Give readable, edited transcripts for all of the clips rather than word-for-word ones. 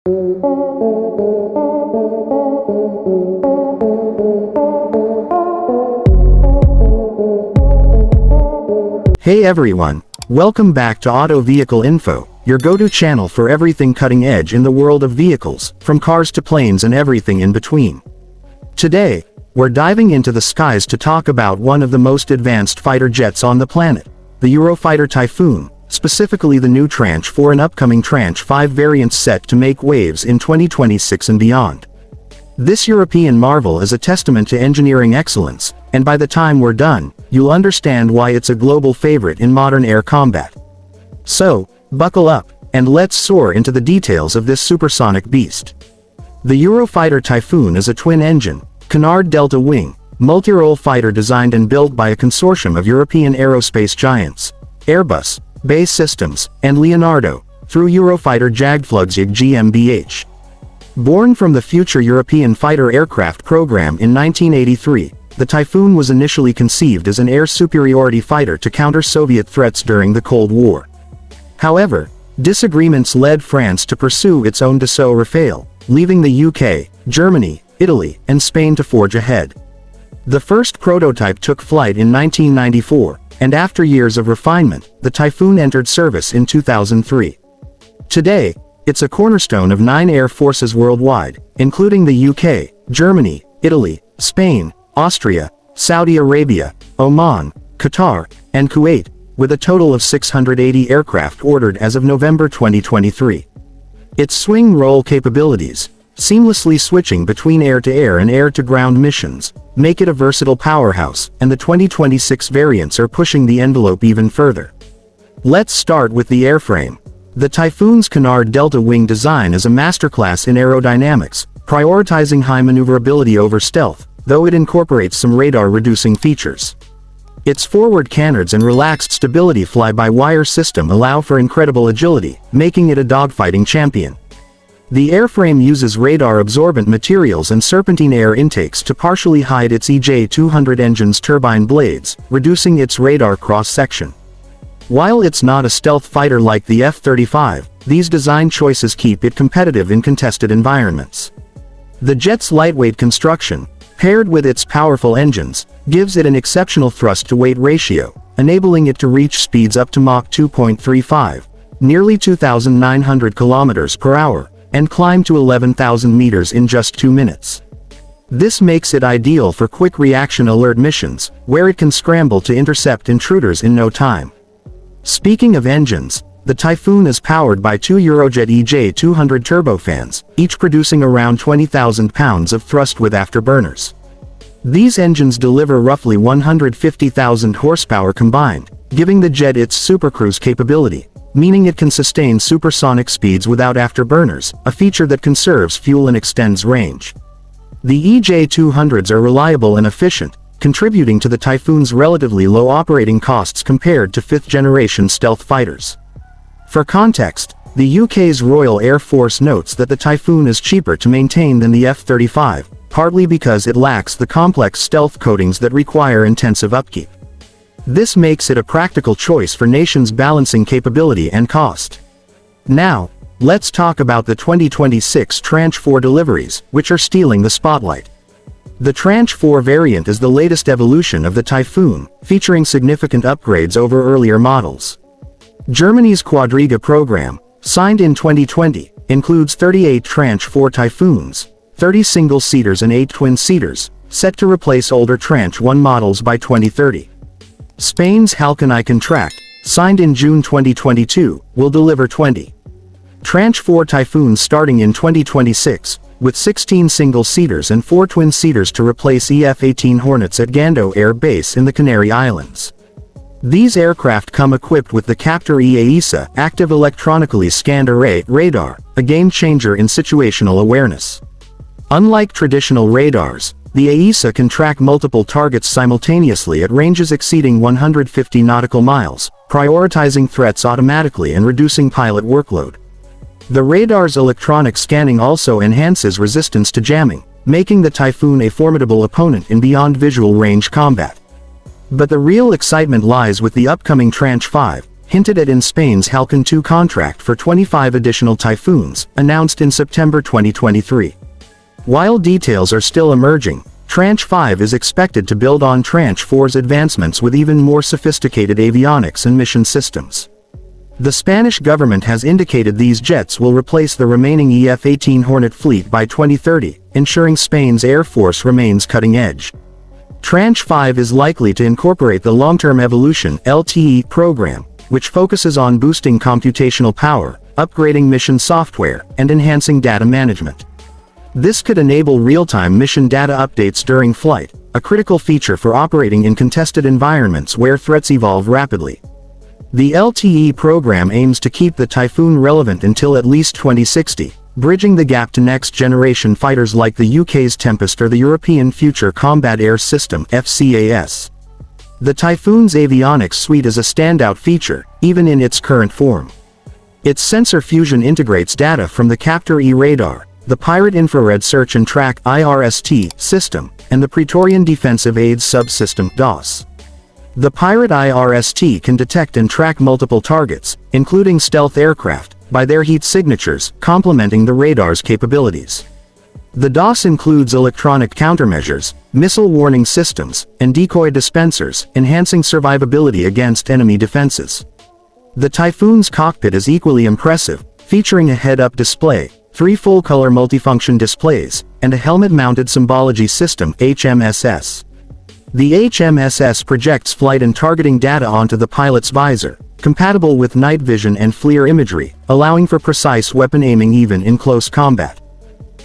Hey everyone, welcome back to Auto Vehicle Info, your go-to channel for everything cutting edge in the world of vehicles, from cars to planes and everything in between. Today, we're diving into the skies to talk about one of the most advanced fighter jets on the planet, the Eurofighter Typhoon, specifically the new Tranche 4 and upcoming Tranche 5 variants set to make waves in 2026 and beyond. This European marvel is a testament to engineering excellence, and by the time we're done, you'll understand why it's a global favorite in modern air combat. So, buckle up, and let's soar into the details of this supersonic beast. The Eurofighter Typhoon is a twin-engine, canard delta wing, multirole fighter designed and built by a consortium of European aerospace giants, Airbus, BAE Systems, and Leonardo, through Eurofighter Jagdflugzeug GmbH. Born from the future European fighter aircraft program in 1983, the Typhoon was initially conceived as an air superiority fighter to counter Soviet threats during the Cold War. However, disagreements led France to pursue its own Dassault Rafale, leaving the UK, Germany, Italy, and Spain to forge ahead. The first prototype took flight in 1994, and after years of refinement, the Typhoon entered service in 2003. Today, it's a cornerstone of 9 air forces worldwide, including the UK, Germany, Italy, Spain, Austria, Saudi Arabia, Oman, Qatar, and Kuwait, with a total of 680 aircraft ordered as of November 2023. Its swing-roll capabilities, seamlessly switching between air-to-air and air-to-ground missions, make it a versatile powerhouse, and the 2026 variants are pushing the envelope even further. Let's start with the airframe. The Typhoon's canard delta wing design is a masterclass in aerodynamics, prioritizing high maneuverability over stealth, though it incorporates some radar-reducing features. Its forward canards and relaxed stability fly-by-wire system allow for incredible agility, making it a dogfighting champion. The airframe uses radar-absorbent materials and serpentine air intakes to partially hide its EJ-200 engine's turbine blades, reducing its radar cross-section. While it's not a stealth fighter like the F-35, these design choices keep it competitive in contested environments. The jet's lightweight construction, paired with its powerful engines, gives it an exceptional thrust-to-weight ratio, enabling it to reach speeds up to Mach 2.35, nearly 2,900 km per hour, and climb to 11,000 meters in just 2 minutes. This makes it ideal for quick reaction alert missions, where it can scramble to intercept intruders in no time. Speaking of engines, the Typhoon is powered by 2 Eurojet EJ-200 turbofans, each producing around 20,000 pounds of thrust with afterburners. These engines deliver roughly 150,000 horsepower combined, giving the jet its supercruise capability, meaning it can sustain supersonic speeds without afterburners, a feature that conserves fuel and extends range. The EJ-200s are reliable and efficient, contributing to the Typhoon's relatively low operating costs compared to 5th-generation stealth fighters. For context, the UK's Royal Air Force notes that the Typhoon is cheaper to maintain than the F-35, partly because it lacks the complex stealth coatings that require intensive upkeep. This makes it a practical choice for nations balancing capability and cost. Now, let's talk about the 2026 Tranche 4 deliveries, which are stealing the spotlight. The Tranche 4 variant is the latest evolution of the Typhoon, featuring significant upgrades over earlier models. Germany's Quadriga program, signed in 2020, includes 38 Tranche 4 Typhoons, 30 single-seaters and 8 twin-seaters, set to replace older Tranche 1 models by 2030. Spain's Halcon contract, signed in June 2022, will deliver 20 Tranche 4 Typhoons starting in 2026, with 16 single-seaters and 4 twin-seaters to replace EF-18 Hornets at Gando Air Base in the Canary Islands. These aircraft come equipped with the Captor EASA active electronically scanned array radar, a game-changer in situational awareness. Unlike traditional radars, the AESA can track multiple targets simultaneously at ranges exceeding 150 nautical miles, prioritizing threats automatically and reducing pilot workload. The radar's electronic scanning also enhances resistance to jamming, making the Typhoon a formidable opponent in beyond visual range combat. But the real excitement lies with the upcoming Tranche 5, hinted at in Spain's Halcon 2 contract for 25 additional Typhoons, announced in September 2023. While details are still emerging, Tranche 5 is expected to build on Tranche 4's advancements with even more sophisticated avionics and mission systems. The Spanish government has indicated these jets will replace the remaining EF-18 Hornet fleet by 2030, ensuring Spain's air force remains cutting edge. Tranche 5 is likely to incorporate the Long-Term Evolution (LTE) program, which focuses on boosting computational power, upgrading mission software, and enhancing data management. This could enable real-time mission data updates during flight, a critical feature for operating in contested environments where threats evolve rapidly. The LTE program aims to keep the Typhoon relevant until at least 2060, bridging the gap to next-generation fighters like the UK's Tempest or the European Future Combat Air System (FCAS). The Typhoon's avionics suite is a standout feature, even in its current form. Its sensor fusion integrates data from the Captor E radar, the Pirate Infrared Search and Track (IRST) system, and the Praetorian Defensive Aids Subsystem (DOS). The Pirate IRST can detect and track multiple targets, including stealth aircraft, by their heat signatures, complementing the radar's capabilities. The DOS includes electronic countermeasures, missile warning systems, and decoy dispensers, enhancing survivability against enemy defenses. The Typhoon's cockpit is equally impressive, featuring a head-up display, 3 full-color multifunction displays, and a helmet-mounted symbology system (HMSS). The HMSS projects flight and targeting data onto the pilot's visor, compatible with night vision and FLIR imagery, allowing for precise weapon aiming even in close combat.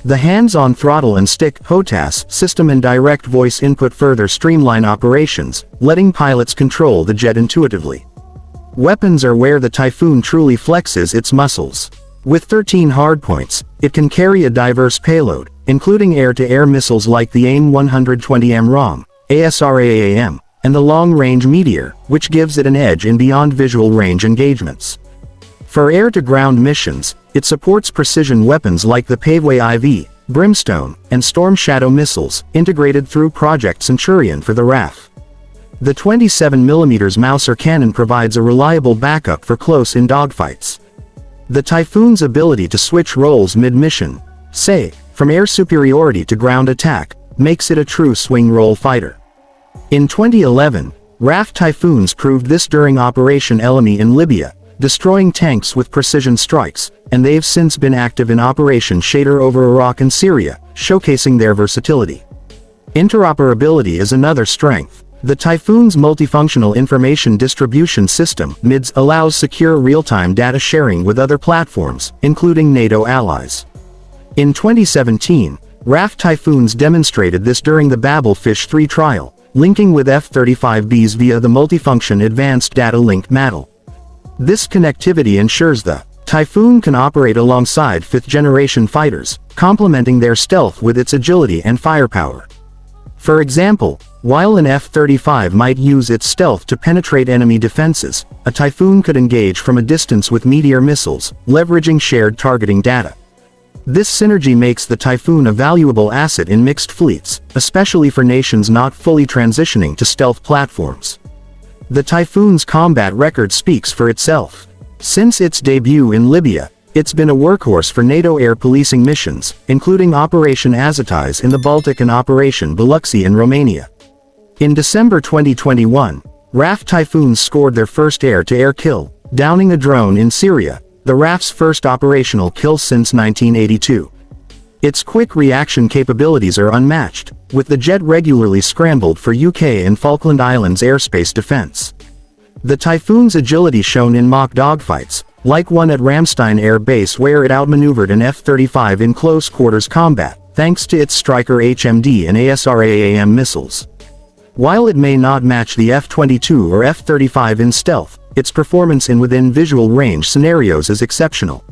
The hands-on throttle and stick (HOTAS) system and direct voice input further streamline operations, letting pilots control the jet intuitively. Weapons are where the Typhoon truly flexes its muscles. With 13 hardpoints, it can carry a diverse payload, including air-to-air missiles like the AIM-120M ROM, ASRAAM, and the Long-Range Meteor, which gives it an edge in beyond visual range engagements. For air-to-ground missions, it supports precision weapons like the Paveway IV, Brimstone, and Storm Shadow missiles, integrated through Project Centurion for the RAF. The 27mm Mauser cannon provides a reliable backup for close-in dogfights. The Typhoon's ability to switch roles mid-mission, say, from air superiority to ground attack, makes it a true swing-role fighter. In 2011, RAF Typhoons proved this during Operation Elemi in Libya, destroying tanks with precision strikes, and they've since been active in Operation Shader over Iraq and Syria, showcasing their versatility. Interoperability is another strength. The Typhoon's multifunctional information distribution system (MIDS) allows secure real-time data sharing with other platforms, including NATO allies. In 2017, RAF Typhoons demonstrated this during the Babelfish 3 trial, linking with F-35Bs via the multifunction Advanced Data Link (MADL). This connectivity ensures the Typhoon can operate alongside 5th-generation fighters, complementing their stealth with its agility and firepower. For example, while an F-35 might use its stealth to penetrate enemy defenses, a Typhoon could engage from a distance with Meteor missiles, leveraging shared targeting data. This synergy makes the Typhoon a valuable asset in mixed fleets, especially for nations not fully transitioning to stealth platforms. The Typhoon's combat record speaks for itself. Since its debut in Libya, it's been a workhorse for NATO air policing missions, including Operation Azoties in the Baltic and Operation Biluxi in Romania. In December 2021, RAF Typhoons scored their first air-to-air kill, downing a drone in Syria, the RAF's first operational kill since 1982. Its quick reaction capabilities are unmatched, with the jet regularly scrambled for UK and Falkland Islands airspace defense. The Typhoon's agility shown in mock dogfights, like one at Ramstein Air Base where it outmaneuvered an F-35 in close-quarters combat, thanks to its Stryker HMD and ASRAAM missiles. While it may not match the F-22 or F-35 in stealth, its performance in within-visual range scenarios is exceptional.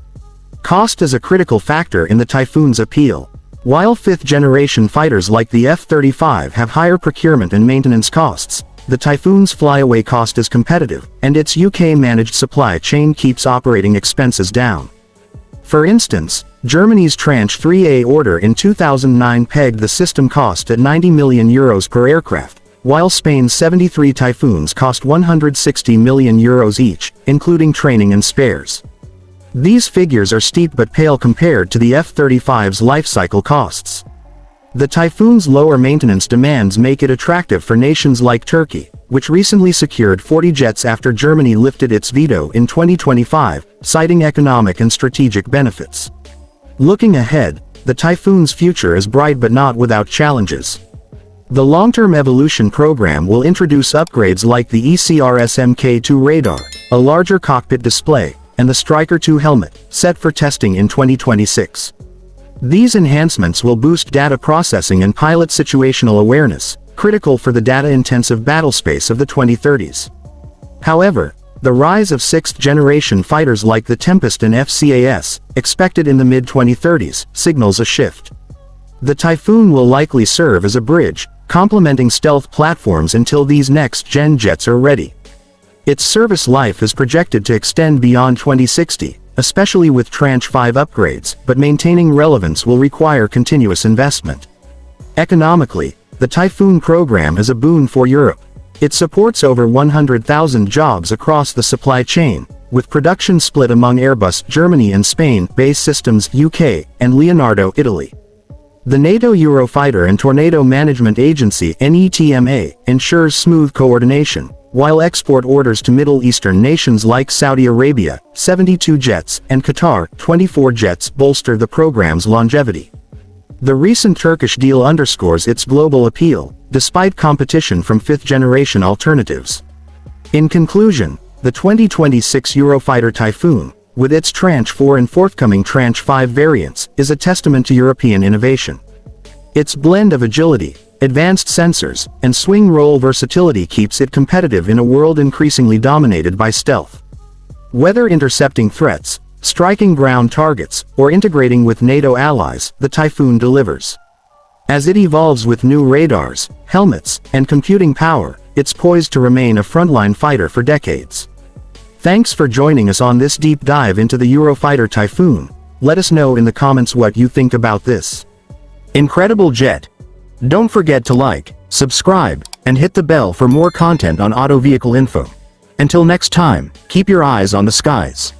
Cost is a critical factor in the Typhoon's appeal. While 5th-generation fighters like the F-35 have higher procurement and maintenance costs, the Typhoon's flyaway cost is competitive, and its UK-managed supply chain keeps operating expenses down. For instance, Germany's Tranche 3A order in 2009 pegged the system cost at €90 million per aircraft, while Spain's 73 Typhoons cost €160 million each, including training and spares. These figures are steep but pale compared to the F-35's lifecycle costs. The Typhoon's lower maintenance demands make it attractive for nations like Turkey, which recently secured 40 jets after Germany lifted its veto in 2025, citing economic and strategic benefits. Looking ahead, the Typhoon's future is bright but not without challenges. The long-term evolution program will introduce upgrades like the ECRS Mk2 radar, a larger cockpit display, and the Striker 2 helmet, set for testing in 2026. These enhancements will boost data processing and pilot situational awareness, critical for the data-intensive battlespace of the 2030s. However, the rise of sixth-generation fighters like the Tempest and FCAS, expected in the mid-2030s, signals a shift. The Typhoon will likely serve as a bridge, complementing stealth platforms until these next-gen jets are ready. Its service life is projected to extend beyond 2060, especially with Tranche 5 upgrades, but maintaining relevance will require continuous investment. Economically, the Typhoon program is a boon for Europe. It supports over 100,000 jobs across the supply chain, with production split among Airbus Germany and Spain, Base Systems UK, and Leonardo Italy. The NATO Eurofighter and Tornado Management Agency (NETMA) ensures smooth coordination, while export orders to Middle Eastern nations like Saudi Arabia, 72 jets, and Qatar, 24 jets, bolster the program's longevity. The recent Turkish deal underscores its global appeal, despite competition from fifth-generation alternatives. In conclusion, the 2026 Eurofighter Typhoon, with its Tranche 4 and forthcoming Tranche 5 variants, is a testament to European innovation. Its blend of agility, advanced sensors, and swing roll versatility keeps it competitive in a world increasingly dominated by stealth. Whether intercepting threats, striking ground targets, or integrating with NATO allies, the Typhoon delivers. As it evolves with new radars, helmets, and computing power, it's poised to remain a frontline fighter for decades. Thanks for joining us on this deep dive into the Eurofighter Typhoon. Let us know in the comments what you think about this incredible jet. Don't forget to like, subscribe, and hit the bell for more content on Auto Vehicle Info. Until next time, keep your eyes on the skies.